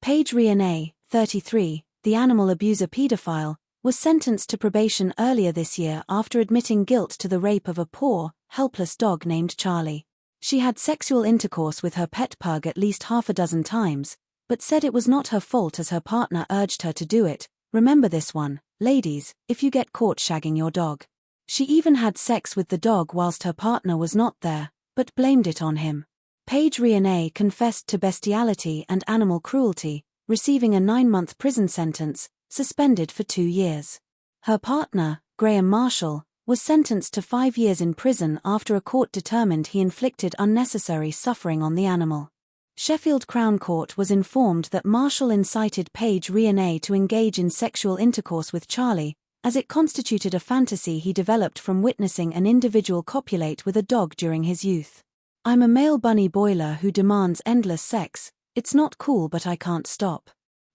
Paige Reaney, 33, the animal abuser paedophile, was sentenced to probation earlier this year after admitting guilt to the rape of a poor, helpless dog named Charlie. She had sexual intercourse with her pet pug at least half a dozen times, but said it was not her fault as her partner urged her to do it. Remember this one, ladies, if you get caught shagging your dog. She even had sex with the dog whilst her partner was not there, but blamed it on him. Paige Reaney confessed to bestiality and animal cruelty, receiving a 9-month prison sentence, suspended for 2 years. Her partner, Graham Marshall, was sentenced to 5 years in prison after a court determined he inflicted unnecessary suffering on the animal. Sheffield Crown Court was informed that Marshall incited Paige Reaney to engage in sexual intercourse with Charlie, as it constituted a fantasy he developed from witnessing an individual copulate with a dog during his youth. "I'm a male bunny boiler who demands endless sex, it's not cool but I can't stop."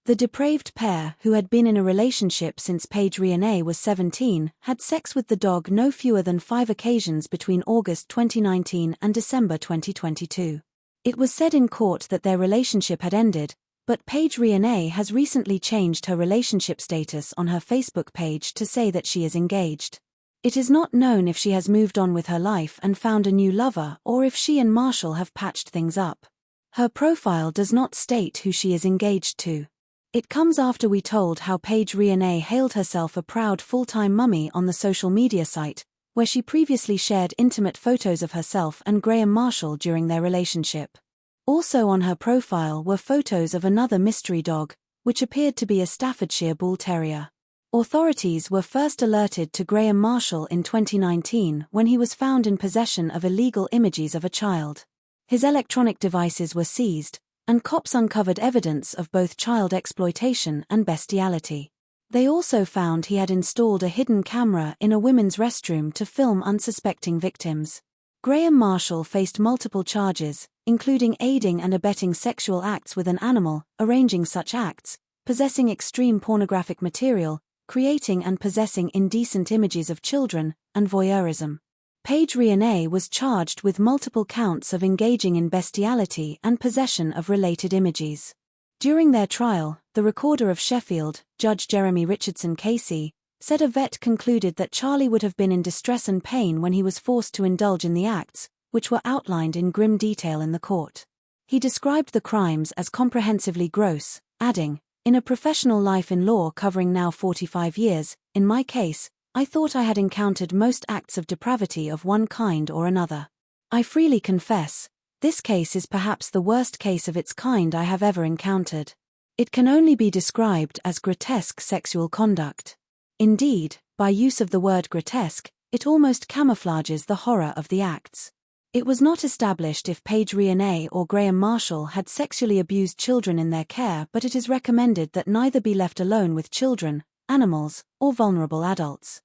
The depraved pair, who had been in a relationship since Paige Reaney was 17, had sex with the dog no fewer than 5 occasions between August 2019 and December 2022. It was said in court that their relationship had ended, but Paige Reaney has recently changed her relationship status on her Facebook page to say that she is engaged. It is not known if she has moved on with her life and found a new lover or if she and Marshall have patched things up. Her profile does not state who she is engaged to. It comes after we told how Paige Reaney hailed herself a proud full-time mummy on the social media site, where she previously shared intimate photos of herself and Graham Marshall during their relationship. Also on her profile were photos of another mystery dog, which appeared to be a Staffordshire Bull Terrier. Authorities were first alerted to Graham Marshall in 2019 when he was found in possession of illegal images of a child. His electronic devices were seized, and cops uncovered evidence of both child exploitation and bestiality. They also found he had installed a hidden camera in a women's restroom to film unsuspecting victims. Graham Marshall faced multiple charges, including aiding and abetting sexual acts with an animal, arranging such acts, possessing extreme pornographic material, creating and possessing indecent images of children, and voyeurism. Paige Reaney was charged with multiple counts of engaging in bestiality and possession of related images. During their trial, the Recorder of Sheffield, Judge Jeremy Richardson Casey, said a vet concluded that Charlie would have been in distress and pain when he was forced to indulge in the acts, which were outlined in grim detail in the court. He described the crimes as comprehensively gross, adding, "In a professional life in law covering now 45 years, in my case, I thought I had encountered most acts of depravity of one kind or another. I freely confess, this case is perhaps the worst case of its kind I have ever encountered. It can only be described as grotesque sexual conduct. Indeed, by use of the word grotesque, it almost camouflages the horror of the acts." It was not established if Paige Reaney or Graham Marshall had sexually abused children in their care, but it is recommended that neither be left alone with children, animals, or vulnerable adults.